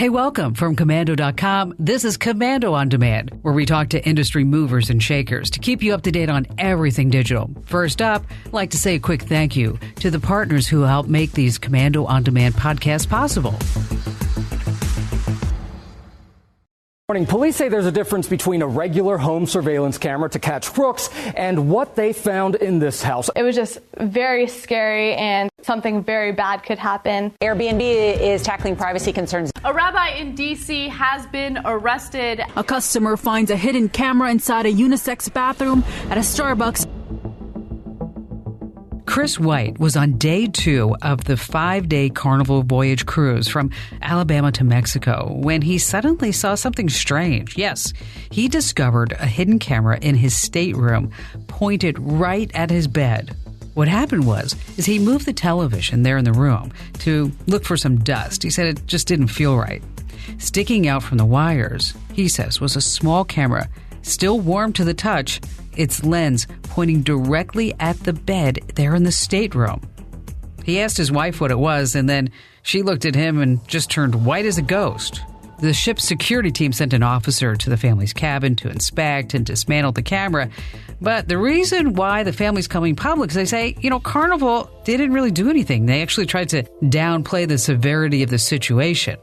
Hey, welcome from Commando.com. This is Commando on Demand, where we talk to industry movers and shakers to keep you up to date on everything digital. First up, I'd like to say a quick thank you to the partners who help make these Commando on Demand podcasts possible. Police say there's a difference between a regular home surveillance camera to catch crooks and what they found in this house. It was just very scary and something very bad could happen. Airbnb is tackling privacy concerns. A rabbi in D.C. has been arrested. A customer finds a hidden camera inside a unisex bathroom at a Starbucks. Chris White was on day 2 of the 5-day Carnival voyage cruise from Alabama to Mexico when he suddenly saw something strange. Yes, he discovered a hidden camera in his stateroom pointed right at his bed. What happened was he moved the television there in the room to look for some dust. He said it just didn't feel right. Sticking out from the wires, he says, was a small camera, still warm to the touch, its lens pointing directly at the bed there in the stateroom. He asked his wife what it was, and then she looked at him and just turned white as a ghost. The ship's security team sent an officer to the family's cabin to inspect and dismantle the camera. But the reason why the family's coming public is they say, Carnival didn't really do anything. They actually tried to downplay the severity of the situation.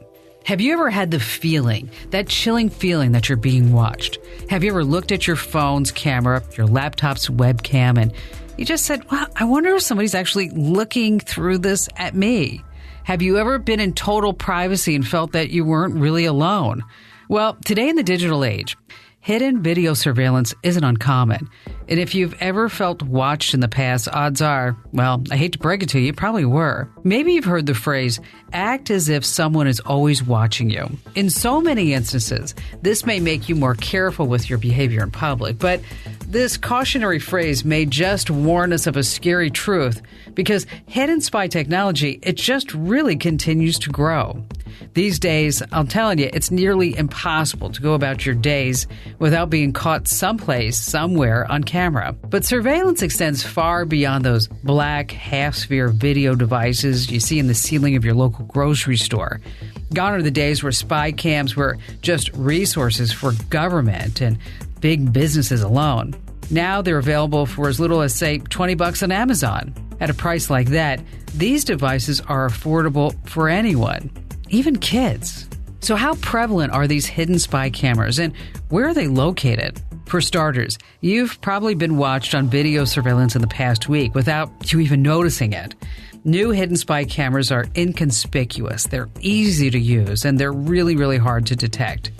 Have you ever had the feeling, that chilling feeling that you're being watched? Have you ever looked at your phone's camera, your laptop's webcam, and you just said, well, I wonder if somebody's actually looking through this at me? Have you ever been in total privacy and felt that you weren't really alone? Well, today in the digital age, hidden video surveillance isn't uncommon. And if you've ever felt watched in the past, odds are, well, I hate to break it to you, you probably were. Maybe you've heard the phrase, act as if someone is always watching you. In so many instances, this may make you more careful with your behavior in public, but this cautionary phrase may just warn us of a scary truth because hidden spy technology, it just really continues to grow. These days, I'm telling you, it's nearly impossible to go about your days without being caught someplace, somewhere on camera. But surveillance extends far beyond those black half-sphere video devices you see in the ceiling of your local grocery store. Gone are the days where spy cams were just resources for government and big businesses alone. Now they're available for as little as, say, $20 on Amazon. At a price like that, these devices are affordable for anyone, even kids. So how prevalent are these hidden spy cameras and where are they located? For starters, you've probably been watched on video surveillance in the past week without you even noticing it. New hidden spy cameras are inconspicuous, they're easy to use, and they're really, really hard to detect.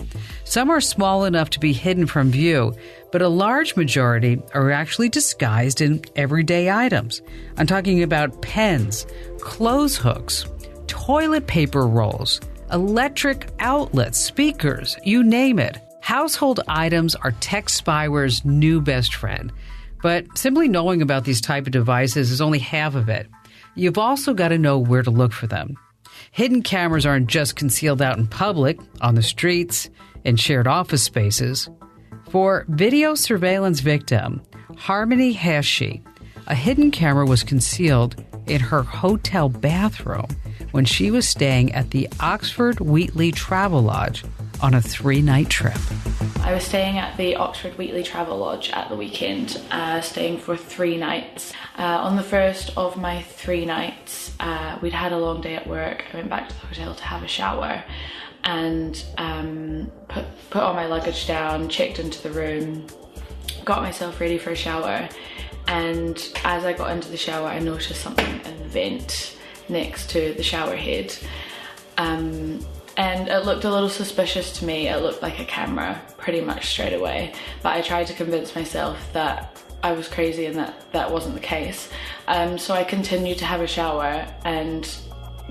Some are small enough to be hidden from view, but a large majority are actually disguised in everyday items. I'm talking about pens, clothes hooks, toilet paper rolls, electric outlets, speakers, you name it. Household items are tech spyware's new best friend. But simply knowing about these type of devices is only half of it. You've also got to know where to look for them. Hidden cameras aren't just concealed out in public, on the streets, in shared office spaces. For video surveillance victim Harmony Hashi, a hidden camera was concealed in her hotel bathroom when she was staying at the Oxford Wheatley Travel Lodge on a 3-night trip. I was staying at the Oxford Wheatley Travel Lodge at the weekend, staying for 3 nights. On the first of my 3 nights, we'd had a long day at work. I went back to the hotel to have a shower and put all my luggage down, checked into the room, got myself ready for a shower. And as I got into the shower, I noticed something in the vent next to the shower head. And it looked a little suspicious to me. It looked like a camera pretty much straight away. But I tried to convince myself that I was crazy and that wasn't the case. So I continued to have a shower and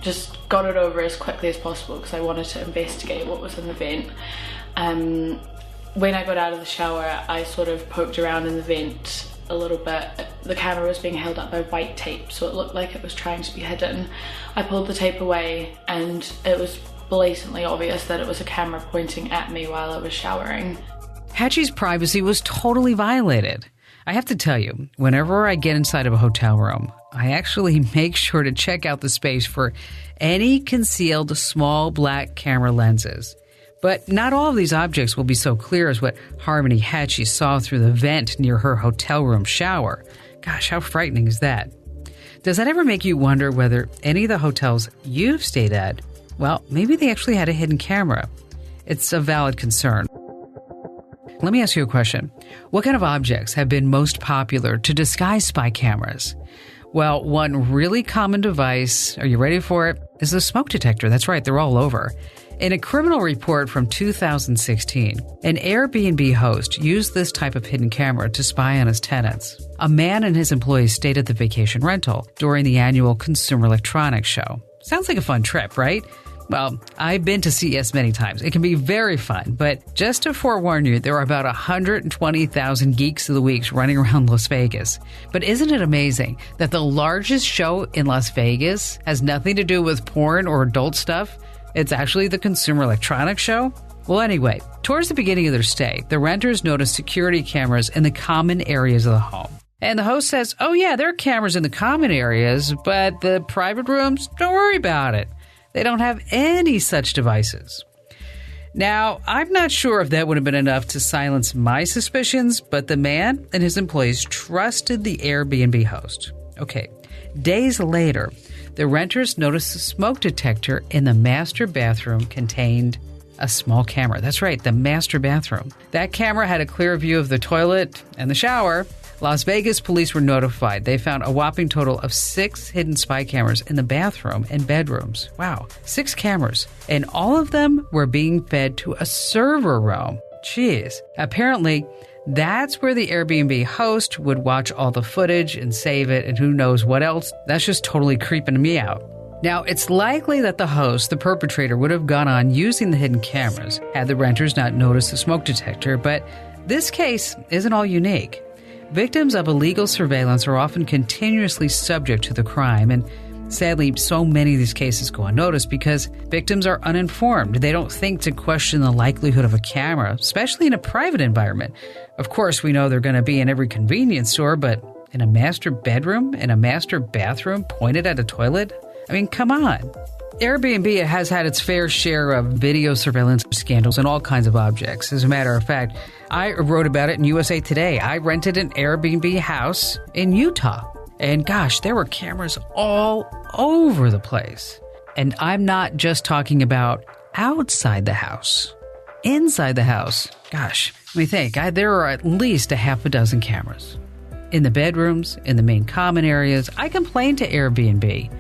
just got it over as quickly as possible because I wanted to investigate what was in the vent. When I got out of the shower, I sort of poked around in the vent a little bit. The camera was being held up by white tape, so it looked like it was trying to be hidden. I pulled the tape away and it was blatantly obvious that it was a camera pointing at me while I was showering. Hachi's privacy was totally violated. I have to tell you, whenever I get inside of a hotel room, I actually make sure to check out the space for any concealed small black camera lenses. But not all of these objects will be so clear as what Harmony Hatchie saw through the vent near her hotel room shower. Gosh, how frightening is that? Does that ever make you wonder whether any of the hotels you've stayed at, well, maybe they actually had a hidden camera? It's a valid concern. Let me ask you a question. What kind of objects have been most popular to disguise spy cameras? Well, one really common device, are you ready for it, is the smoke detector. That's right, they're all over. In a criminal report from 2016, an Airbnb host used this type of hidden camera to spy on his tenants. A man and his employees stayed at the vacation rental during the annual Consumer Electronics Show. Sounds like a fun trip, right? Well, I've been to CES many times. It can be very fun, but just to forewarn you, there are about 120,000 geeks of the weeks running around Las Vegas. But isn't it amazing that the largest show in Las Vegas has nothing to do with porn or adult stuff? It's actually the Consumer Electronics Show? Well, anyway, towards the beginning of their stay, the renters noticed security cameras in the common areas of the home. And the host says, oh yeah, there are cameras in the common areas, but the private rooms, don't worry about it. They don't have any such devices. Now, I'm not sure if that would have been enough to silence my suspicions, but the man and his employees trusted the Airbnb host. Okay, days later, the renters noticed a smoke detector in the master bathroom contained a small camera. That's right, the master bathroom. That camera had a clear view of the toilet and the shower. Las Vegas police were notified. They found a whopping total of 6 hidden spy cameras in the bathroom and bedrooms. Wow, 6 cameras. And all of them were being fed to a server room. Jeez. Apparently, that's where the Airbnb host would watch all the footage and save it and who knows what else. That's just totally creeping me out. Now, it's likely that the host, the perpetrator, would have gone on using the hidden cameras had the renters not noticed the smoke detector, but this case isn't all unique. Victims of illegal surveillance are often continuously subject to the crime, and sadly, so many of these cases go unnoticed because victims are uninformed. They don't think to question the likelihood of a camera, especially in a private environment. Of course, we know they're going to be in every convenience store, but in a master bedroom, in a master bathroom pointed at a toilet? I mean, come on. Airbnb has had its fair share of video surveillance scandals and all kinds of objects. As a matter of fact, I wrote about it in USA Today. I rented an Airbnb house in Utah. And gosh, there were cameras all over the place. And I'm not just talking about outside the house. Inside the house, gosh, let me think. There are at least a half a dozen cameras. In the bedrooms, in the main common areas. I complained to Airbnb.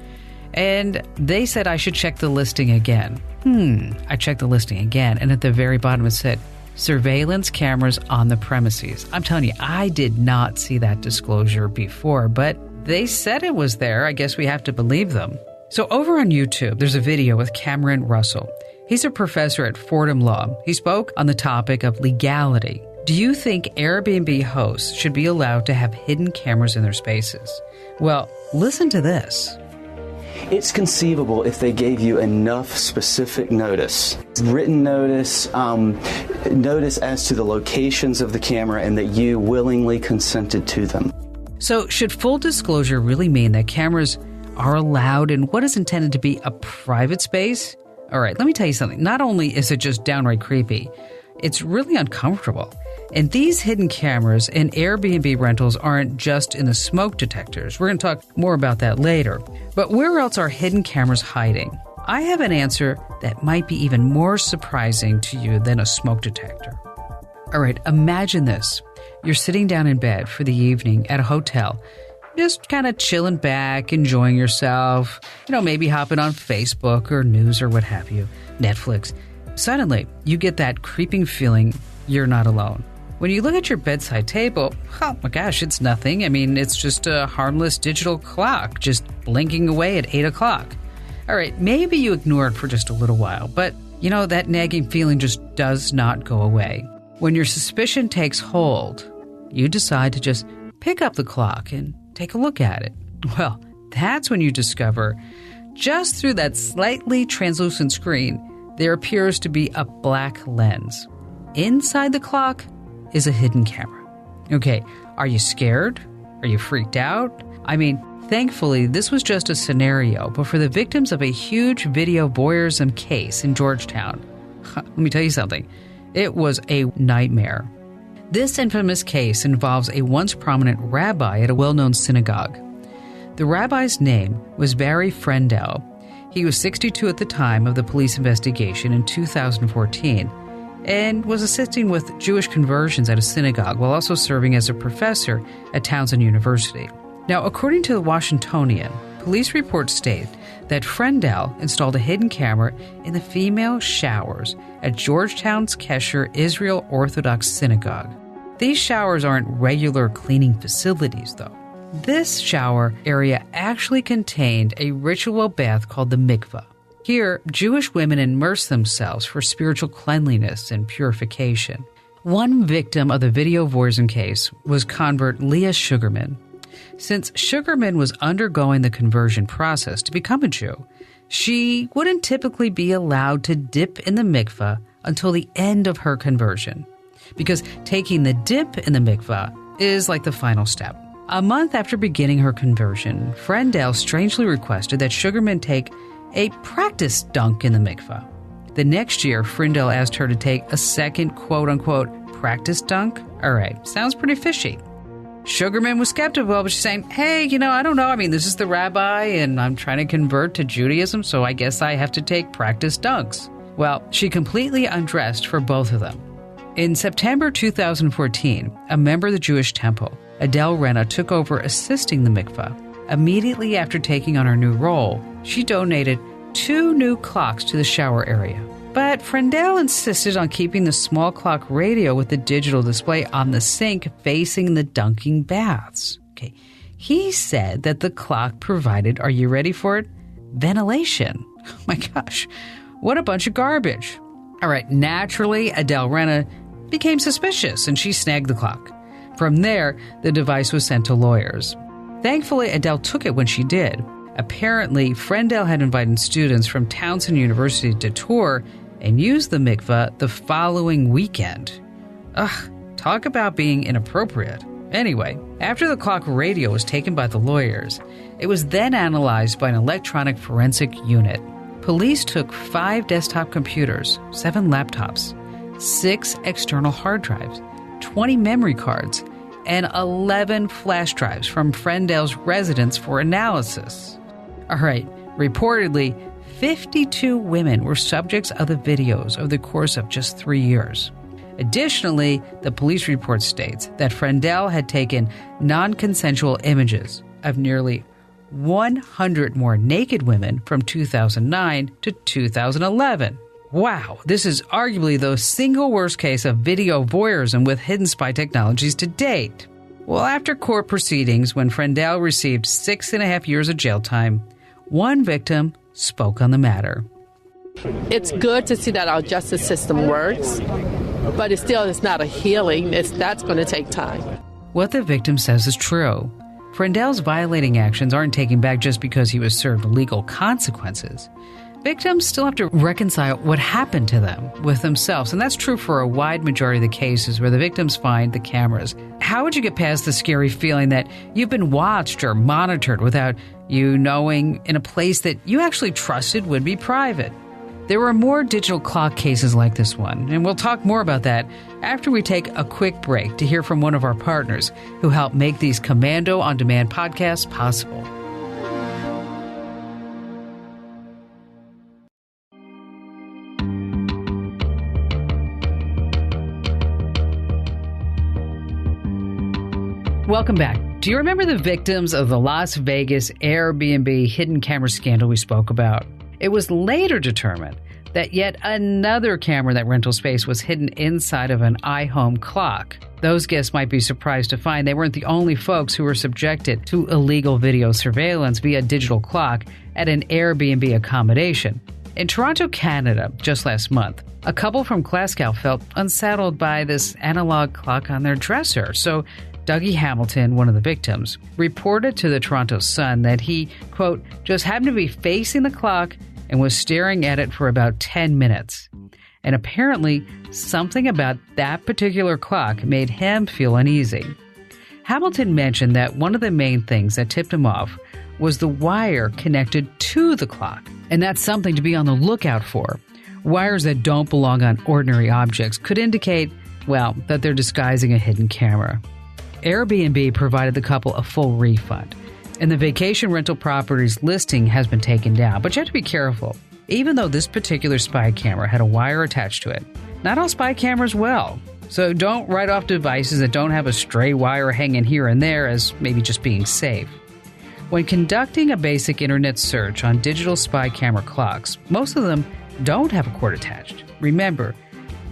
And they said I should check the listing again. I checked the listing again, and at the very bottom it said, surveillance cameras on the premises. I'm telling you, I did not see that disclosure before, but they said it was there. I guess we have to believe them. So over on YouTube, there's a video with Cameron Russell. He's a professor at Fordham Law. He spoke on the topic of legality. Do you think Airbnb hosts should be allowed to have hidden cameras in their spaces? Well, listen to this. It's conceivable if they gave you enough specific notice, written notice, notice as to the locations of the camera, and that you willingly consented to them. So should full disclosure really mean that cameras are allowed in what is intended to be a private space? All right, let me tell you something. Not only is it just downright creepy, it's really uncomfortable. And these hidden cameras and Airbnb rentals aren't just in the smoke detectors. We're going to talk more about that later. But where else are hidden cameras hiding? I have an answer that might be even more surprising to you than a smoke detector. All right, imagine this. You're sitting down in bed for the evening at a hotel, just kind of chilling back, enjoying yourself, maybe hopping on Facebook or news or what have you, Netflix. Suddenly, you get that creeping feeling you're not alone. When you look at your bedside table, oh my gosh, it's nothing. I mean, it's just a harmless digital clock just blinking away at 8 o'clock. All right, maybe you ignore it for just a little while, but that nagging feeling just does not go away. When your suspicion takes hold, you decide to just pick up the clock and take a look at it. Well, that's when you discover, just through that slightly translucent screen, there appears to be a black lens. Inside the clock is a hidden camera. Okay, are you scared? Are you freaked out? I mean, thankfully, this was just a scenario, but for the victims of a huge video voyeurism case in Georgetown, let me tell you something, it was a nightmare. This infamous case involves a once prominent rabbi at a well-known synagogue. The rabbi's name was Barry Frendel. He was 62 at the time of the police investigation in 2014 and was assisting with Jewish conversions at a synagogue while also serving as a professor at Townsend University. Now, according to the Washingtonian, police reports state that Frendel installed a hidden camera in the female showers at Georgetown's Kesher Israel Orthodox Synagogue. These showers aren't regular cleaning facilities, though. This shower area actually contained a ritual bath called the mikveh. Here, Jewish women immerse themselves for spiritual cleanliness and purification. One victim of the video voyeurism case was convert Leah Sugarman. Since Sugarman was undergoing the conversion process to become a Jew, she wouldn't typically be allowed to dip in the mikveh until the end of her conversion, because taking the dip in the mikveh is like the final step. A month after beginning her conversion, Frendel strangely requested that Sugarman take a practice dunk in the mikveh. The next year, Frendel asked her to take a second quote-unquote practice dunk. All right, sounds pretty fishy. Sugarman was skeptical, but she's saying, hey, I don't know. I mean, this is the rabbi, and I'm trying to convert to Judaism, so I guess I have to take practice dunks. Well, she completely undressed for both of them. In September 2014, a member of the Jewish temple, Adele Rena, took over assisting the mikveh. Immediately after taking on her new role, she donated 2 new clocks to the shower area. But Frendel insisted on keeping the small clock radio with the digital display on the sink facing the dunking baths. Okay. He said that the clock provided, are you ready for it? Ventilation. Oh my gosh, what a bunch of garbage. All right, naturally, Adele Rena became suspicious and she snagged the clock. From there, the device was sent to lawyers. Thankfully, Adele took it when she did. Apparently, Frendel had invited students from Townsend University to tour and use the mikveh the following weekend. Ugh, talk about being inappropriate. Anyway, after the clock radio was taken by the lawyers, it was then analyzed by an electronic forensic unit. Police took 5 desktop computers, 7 laptops, 6 external hard drives, 20 memory cards, and 11 flash drives from Frendel's residence for analysis. All right, reportedly, 52 women were subjects of the videos over the course of just 3 years. Additionally, the police report states that Frendel had taken non-consensual images of nearly 100 more naked women from 2009 to 2011. Wow, this is arguably the single worst case of video voyeurism with hidden spy technologies to date. Well, after court proceedings, when Frendel received 6.5 years of jail time, one victim spoke on the matter. It's good to see that our justice system works, but it's not a healing. That's going to take time. What the victim says is true. Frendel's violating actions aren't taken back just because he was served legal consequences. Victims still have to reconcile what happened to them with themselves, and that's true for a wide majority of the cases where the victims find the cameras. How would you get past the scary feeling that you've been watched or monitored without you knowing, in a place that you actually trusted would be private? There were more digital clock cases like this one, and we'll talk more about that after we take a quick break to hear from one of our partners who helped make these Commando On Demand podcasts possible. Welcome back. Do you remember the victims of the Las Vegas Airbnb hidden camera scandal we spoke about? It was later determined that yet another camera in that rental space was hidden inside of an iHome clock. Those guests might be surprised to find they weren't the only folks who were subjected to illegal video surveillance via digital clock at an Airbnb accommodation. In Toronto, Canada, just last month, a couple from Glasgow felt unsettled by this analog clock on their dresser, so Dougie Hamilton, one of the victims, reported to the Toronto Sun that he, quote, just happened to be facing the clock and was staring at it for about 10 minutes. And apparently, something about that particular clock made him feel uneasy. Hamilton mentioned that one of the main things that tipped him off was the wire connected to the clock. And that's something to be on the lookout for. Wires that don't belong on ordinary objects could indicate, well, that they're disguising a hidden camera. Airbnb provided the couple a full refund, and the vacation rental property's listing has been taken down. But you have to be careful. Even though this particular spy camera had a wire attached to it, not all spy cameras will. So don't write off devices that don't have a stray wire hanging here and there as maybe just being safe. When conducting a basic internet search on digital spy camera clocks, most of them don't have a cord attached. Remember,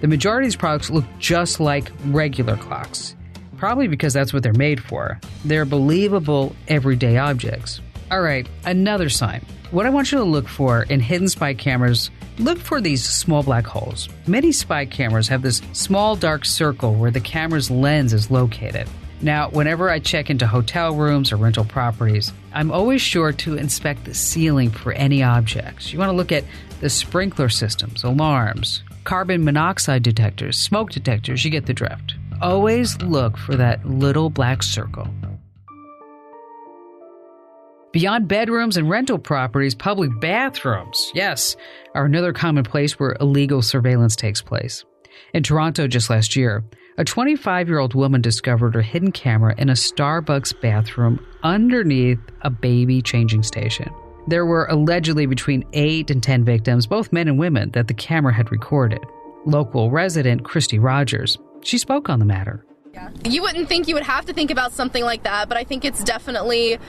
the majority of these products look just like regular clocks, probably because that's what they're made for. They're believable everyday objects. All right, another sign. What I want you to look for in hidden spy cameras, look for these small black holes. Many spy cameras have this small dark circle where the camera's lens is located. Now, whenever I check into hotel rooms or rental properties, I'm always sure to inspect the ceiling for any objects. You want to look at the sprinkler systems, alarms, carbon monoxide detectors, smoke detectors. You get the drift. Always look for that little black circle. Beyond bedrooms and rental properties, public bathrooms, yes, are another common place where illegal surveillance takes place. In Toronto just last year, a 25-year-old woman discovered her hidden camera in a Starbucks bathroom underneath a baby changing station. There were allegedly between 8 and 10 victims, both men and women, that the camera had recorded. Local resident Christy Rogers, she spoke on the matter. You wouldn't think you would have to think about something like that, but I think it's definitely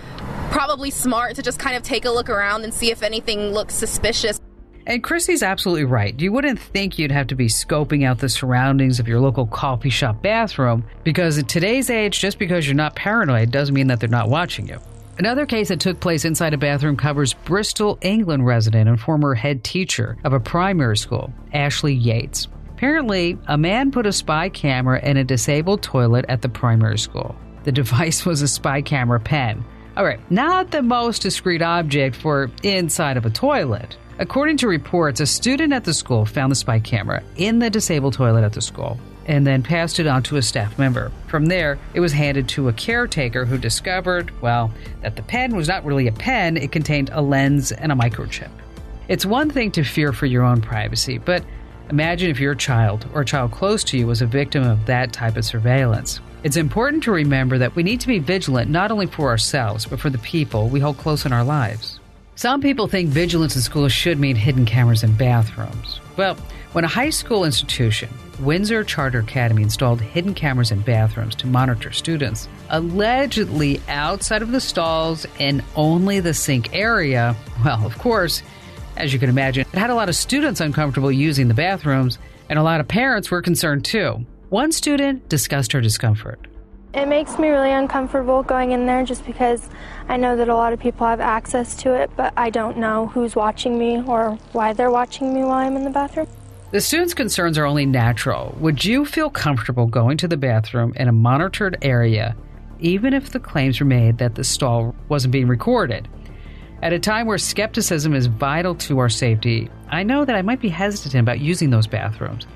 probably smart to just kind of take a look around and see if anything looks suspicious. And Christy's absolutely right. You wouldn't think you'd have to be scoping out the surroundings of your local coffee shop bathroom, because in today's age, just because you're not paranoid doesn't mean that they're not watching you. Another case that took place inside a bathroom covers Bristol, England resident and former head teacher of a primary school, Ashley Yates. Apparently, a man put a spy camera in a disabled toilet at the primary school. The device was a spy camera pen. All right, not the most discreet object for inside of a toilet. According to reports, a student at the school found the spy camera in the disabled toilet at the school and then passed it on to a staff member. From there, it was handed to a caretaker who discovered, well, that the pen was not really a pen, it contained a lens and a microchip. It's one thing to fear for your own privacy, but imagine if your child or a child close to you was a victim of that type of surveillance. It's important to remember that we need to be vigilant not only for ourselves, but for the people we hold close in our lives. Some people think vigilance in schools should mean hidden cameras in bathrooms. Well, when a high school institution, Windsor Charter Academy, installed hidden cameras in bathrooms to monitor students, allegedly outside of the stalls and only the sink area, well, of course, as you can imagine, it had a lot of students uncomfortable using the bathrooms, and a lot of parents were concerned too. One student discussed her discomfort. It makes me really uncomfortable going in there just because I know that a lot of people have access to it, but I don't know who's watching me or why they're watching me while I'm in the bathroom. The students' concerns are only natural. Would you feel comfortable going to the bathroom in a monitored area, even if the claims were made that the stall wasn't being recorded? At a time where skepticism is vital to our safety, I know that I might be hesitant about using those bathrooms.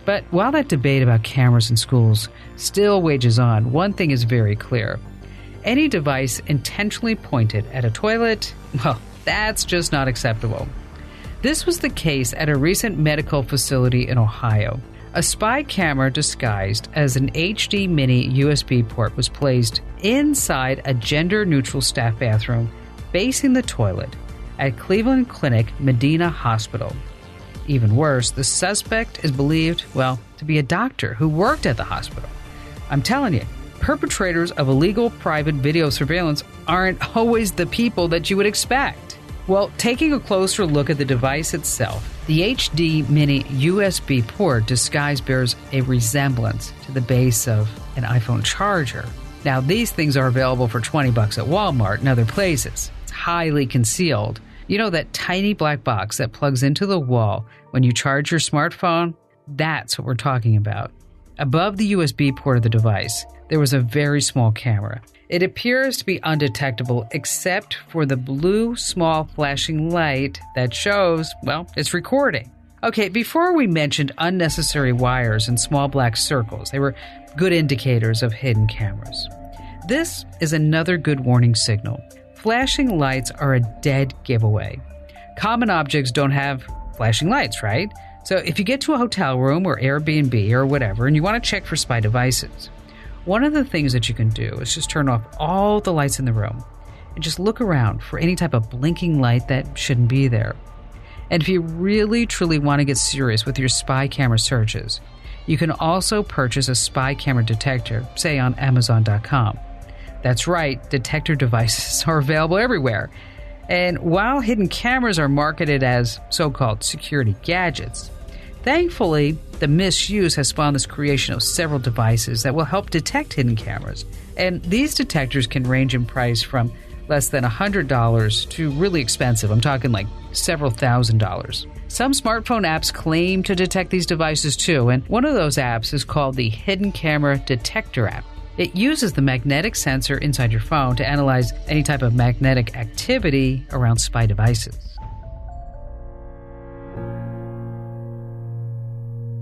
But while that debate about cameras in schools still wages on, one thing is very clear. Any device intentionally pointed at a toilet, well, that's just not acceptable. This was the case at a recent medical facility in Ohio. A spy camera disguised as an HD mini USB port was placed inside a gender-neutral staff bathroom facing the toilet at Cleveland Clinic Medina Hospital. Even worse, the suspect is believed, well, to be a doctor who worked at the hospital. I'm telling you, perpetrators of illegal private video surveillance aren't always the people that you would expect. Well, taking a closer look at the device itself, the HD mini USB port disguise bears a resemblance to the base of an iPhone charger. Now, these things are available for $20 at Walmart and other places. It's highly concealed. You know that tiny black box that plugs into the wall when you charge your smartphone? That's what we're talking about. Above the USB port of the device, there was a very small camera. It appears to be undetectable except for the blue small flashing light that shows, well, it's recording. Okay, before we mentioned unnecessary wires and small black circles, they were good indicators of hidden cameras. This is another good warning signal. Flashing lights are a dead giveaway. Common objects don't have flashing lights, right? So if you get to a hotel room or Airbnb or whatever and you want to check for spy devices, one of the things that you can do is just turn off all the lights in the room and just look around for any type of blinking light that shouldn't be there. And if you really, truly want to get serious with your spy camera searches, you can also purchase a spy camera detector, say on Amazon.com. That's right, detector devices are available everywhere. And while hidden cameras are marketed as so-called security gadgets, thankfully, the misuse has spawned this creation of several devices that will help detect hidden cameras. And these detectors can range in price from less than $100 to really expensive. I'm talking like several $1,000s. Some smartphone apps claim to detect these devices too, and one of those apps is called the Hidden Camera Detector app. It uses the magnetic sensor inside your phone to analyze any type of magnetic activity around spy devices.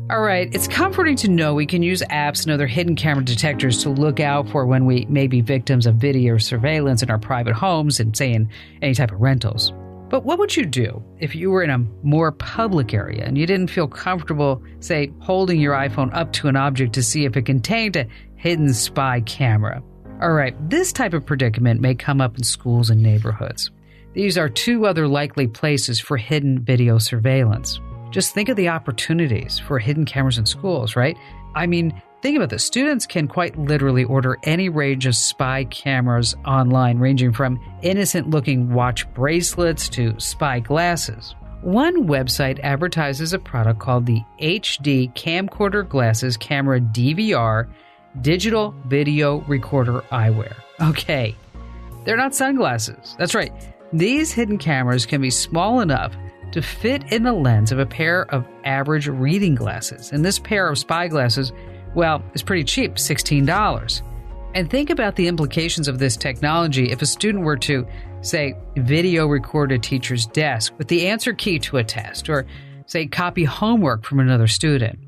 All right, it's comforting to know we can use apps and other hidden camera detectors to look out for when we may be victims of video surveillance in our private homes and, say, in any type of rentals. But what would you do if you were in a more public area and you didn't feel comfortable, say, holding your iPhone up to an object to see if it contained a hidden spy camera? All right, this type of predicament may come up in schools and neighborhoods. These are two other likely places for hidden video surveillance. Just think of the opportunities for hidden cameras in schools, right? I mean, think about this. Students can quite literally order any range of spy cameras online, ranging from innocent-looking watch bracelets to spy glasses. One website advertises a product called the HD Camcorder Glasses Camera DVR Digital Video Recorder Eyewear. Okay, they're not sunglasses. That's right. These hidden cameras can be small enough to fit in the lens of a pair of average reading glasses. And this pair of spy glasses, well, is pretty cheap, $16. And think about the implications of this technology if a student were to, say, video record a teacher's desk with the answer key to a test, or, say, copy homework from another student.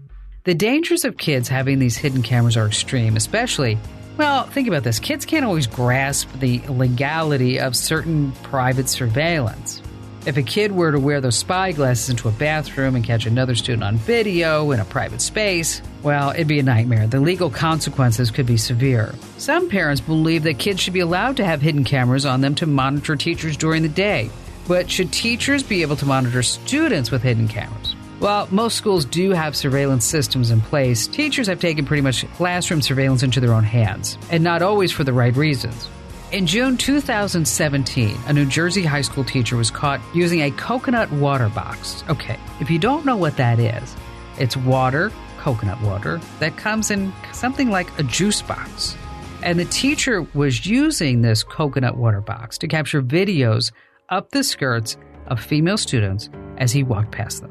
The dangers of kids having these hidden cameras are extreme, especially, well, think about this. Kids can't always grasp the legality of certain private surveillance. If a kid were to wear those spy glasses into a bathroom and catch another student on video in a private space, well, it'd be a nightmare. The legal consequences could be severe. Some parents believe that kids should be allowed to have hidden cameras on them to monitor teachers during the day. But should teachers be able to monitor students with hidden cameras? While most schools do have surveillance systems in place, teachers have taken pretty much classroom surveillance into their own hands, and not always for the right reasons. In June 2017, a New Jersey high school teacher was caught using a coconut water box. Okay, if you don't know what that is, it's water, coconut water, that comes in something like a juice box. And the teacher was using this coconut water box to capture videos up the skirts of female students as he walked past them.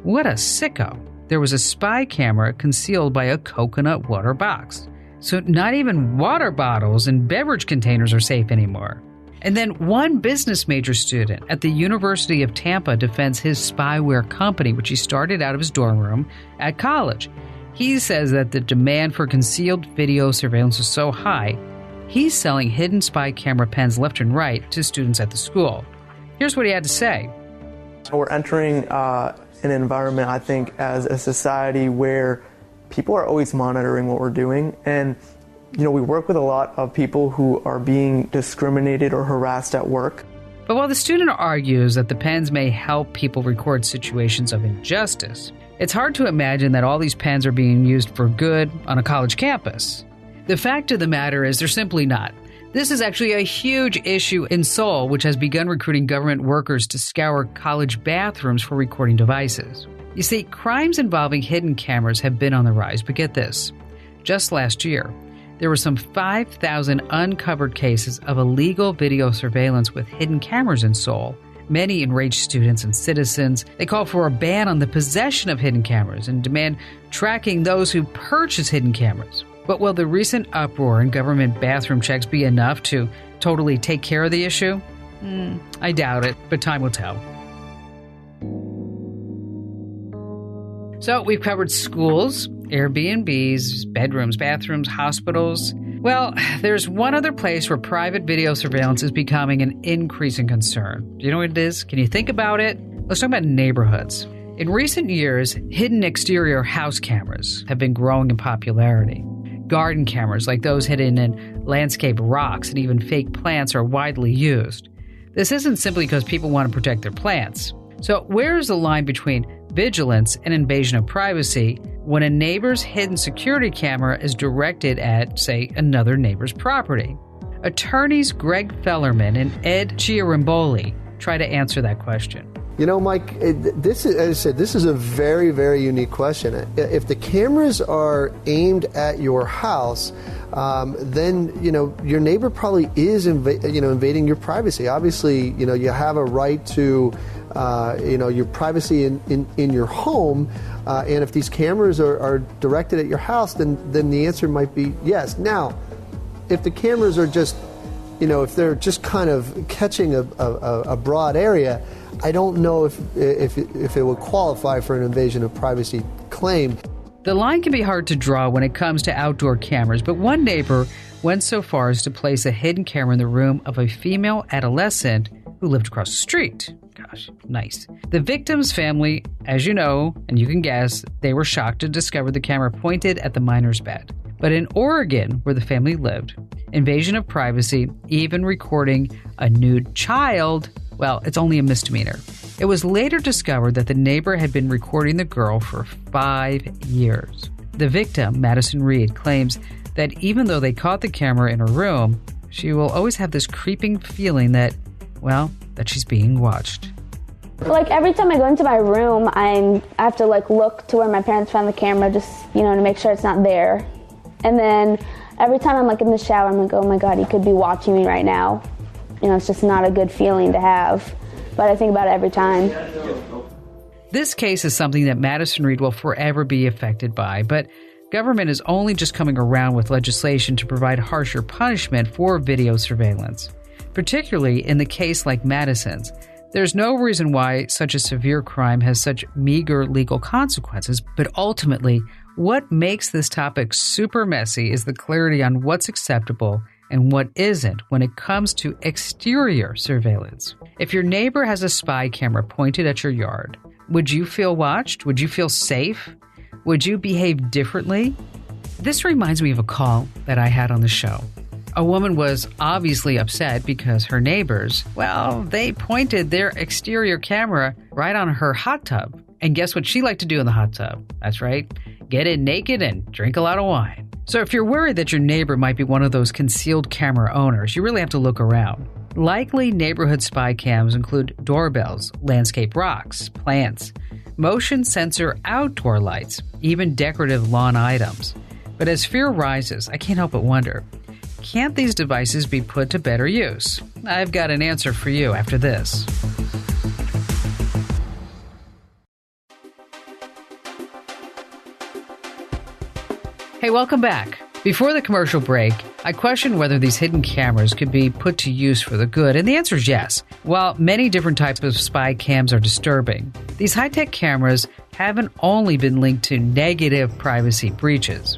What a sicko. There was a spy camera concealed by a coconut water box. So not even water bottles and beverage containers are safe anymore. And then one business major student at the University of Tampa defends his spyware company, which he started out of his dorm room at college. He says that the demand for concealed video surveillance is so high, he's selling hidden spy camera pens left and right to students at the school. Here's what he had to say. We're entering an environment, I think, as a society where people are always monitoring what we're doing. And, you know, we work with a lot of people who are being discriminated or harassed at work. But while the student argues that the pens may help people record situations of injustice, it's hard to imagine that all these pens are being used for good on a college campus. The fact of the matter is they're simply not. This is actually a huge issue in Seoul, which has begun recruiting government workers to scour college bathrooms for recording devices. You see, crimes involving hidden cameras have been on the rise, but get this. Just last year, there were some 5,000 uncovered cases of illegal video surveillance with hidden cameras in Seoul. Many enraged students and citizens. They call for a ban on the possession of hidden cameras and demand tracking those who purchase hidden cameras. But will the recent uproar and government bathroom checks be enough to totally take care of the issue? I doubt it, but time will tell. So we've covered schools, Airbnbs, bedrooms, bathrooms, hospitals. Well, there's one other place where private video surveillance is becoming an increasing concern. Do you know what it is? Can you think about it? Let's talk about neighborhoods. In recent years, hidden exterior house cameras have been growing in popularity. Garden cameras, like those hidden in landscape rocks and even fake plants, are widely used. This isn't simply because people want to protect their plants. So where is the line between vigilance and invasion of privacy when a neighbor's hidden security camera is directed at, say, another neighbor's property? Attorneys Greg Fellerman and Ed Chiarimboli try to answer that question. You know, Mike, this is, as I said, this is a very, very unique question. If the cameras are aimed at your house, then, your neighbor probably is, invading your privacy. Obviously, you have a right to, your privacy in your home. And if these cameras are directed at your house, then the answer might be yes. Now, if the cameras are just, if they're just kind of catching a broad area, I don't know if it would qualify for an invasion of privacy claim. The line can be hard to draw when it comes to outdoor cameras, but one neighbor went so far as to place a hidden camera in the room of a female adolescent who lived across the street. Gosh, nice. The victim's family, as you know, and you can guess, they were shocked to discover the camera pointed at the minor's bed. But in Oregon, where the family lived, invasion of privacy, even recording a nude child, well, it's only a misdemeanor. It was later discovered that the neighbor had been recording the girl for 5 years. The victim, Madison Reed, claims that even though they caught the camera in her room, she will always have this creeping feeling that she's being watched. Like every time I go into my room, I have to look to where my parents found the camera just, to make sure it's not there. And then every time I'm in the shower, I'm like, oh my God, he could be watching me right now. It's just not a good feeling to have. But I think about it every time. This case is something that Madison Reed will forever be affected by, but government is only just coming around with legislation to provide harsher punishment for video surveillance. Particularly in the case like Madison's, there's no reason why such a severe crime has such meager legal consequences, but ultimately, what makes this topic super messy is the clarity on what's acceptable and what isn't when it comes to exterior surveillance. If your neighbor has a spy camera pointed at your yard, would you feel watched? Would you feel safe? Would you behave differently? This reminds me of a call that I had on the show. A woman was obviously upset because her neighbors, they pointed their exterior camera right on her hot tub. And guess what she liked to do in the hot tub? That's right, get in naked and drink a lot of wine. So if you're worried that your neighbor might be one of those concealed camera owners, you really have to look around. Likely neighborhood spy cams include doorbells, landscape rocks, plants, motion sensor outdoor lights, even decorative lawn items. But as fear rises, I can't help but wonder, can't these devices be put to better use? I've got an answer for you after this. Hey, welcome back. Before the commercial break, I questioned whether these hidden cameras could be put to use for the good, and the answer is yes. While many different types of spy cams are disturbing, these high-tech cameras haven't only been linked to negative privacy breaches.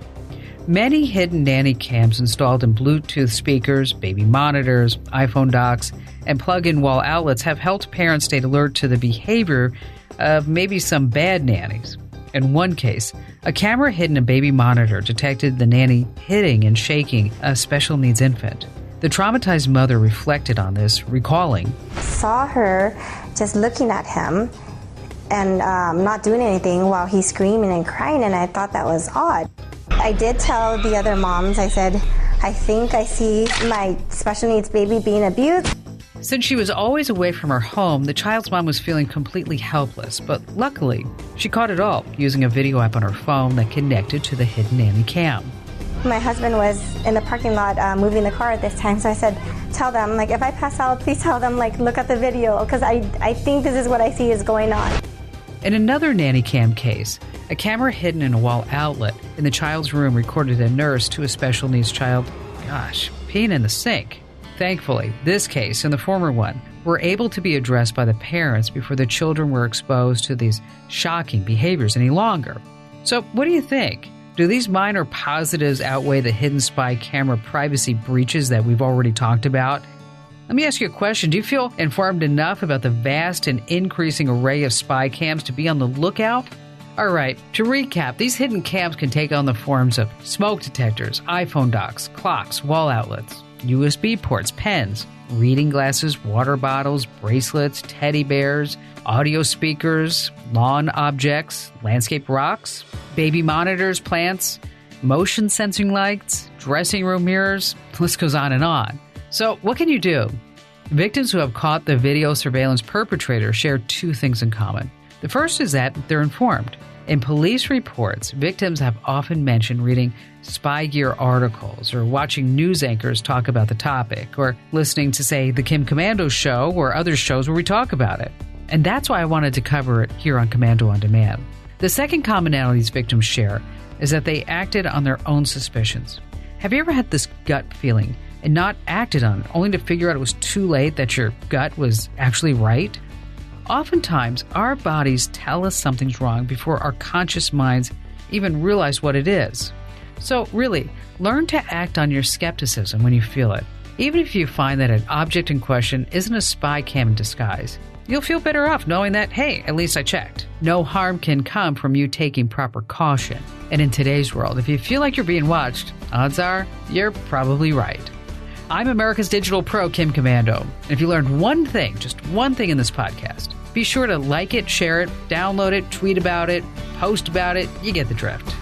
Many hidden nanny cams installed in Bluetooth speakers, baby monitors, iPhone docks, and plug-in wall outlets have helped parents stay alert to the behavior of maybe some bad nannies. In one case, a camera hidden a baby monitor detected the nanny hitting and shaking a special needs infant. The traumatized mother reflected on this, recalling, saw her just looking at him and not doing anything while he's screaming and crying, and I thought that was odd. I did tell the other moms, I said, I think I see my special needs baby being abused. Since she was always away from her home, the child's mom was feeling completely helpless, but luckily, she caught it all using a video app on her phone that connected to the hidden nanny cam. My husband was in the parking lot moving the car at this time, so I said, tell them, if I pass out, please tell them, look at the video, because I think this is what I see is going on. In another nanny cam case, a camera hidden in a wall outlet in the child's room recorded a nurse to a special needs child, peeing in the sink. Thankfully, this case and the former one were able to be addressed by the parents before the children were exposed to these shocking behaviors any longer. So what do you think? Do these minor positives outweigh the hidden spy camera privacy breaches that we've already talked about? Let me ask you a question. Do you feel informed enough about the vast and increasing array of spy cams to be on the lookout? All right, to recap, these hidden cams can take on the forms of smoke detectors, iPhone docks, clocks, wall outlets, USB ports, pens, reading glasses, water bottles, bracelets, teddy bears, audio speakers, lawn objects, landscape rocks, baby monitors, plants, motion sensing lights, dressing room mirrors. The list goes on and on. So what can you do? Victims who have caught the video surveillance perpetrator share two things in common. The first is that they're informed. In police reports, victims have often mentioned reading spy gear articles or watching news anchors talk about the topic or listening to, say, the Kim Commando Show or other shows where we talk about it. And that's why I wanted to cover it here on Commando on Demand. The second commonality these victims share is that they acted on their own suspicions. Have you ever had this gut feeling and not acted on it, only to figure out it was too late, that your gut was actually right? Oftentimes, our bodies tell us something's wrong before our conscious minds even realize what it is. So really, learn to act on your skepticism when you feel it. Even if you find that an object in question isn't a spy cam in disguise, you'll feel better off knowing that, hey, at least I checked. No harm can come from you taking proper caution. And in today's world, if you feel like you're being watched, odds are you're probably right. I'm America's Digital Pro, Kim Commando. And if you learned one thing, just one thing in this podcast, be sure to like it, share it, download it, tweet about it, post about it. You get the drift.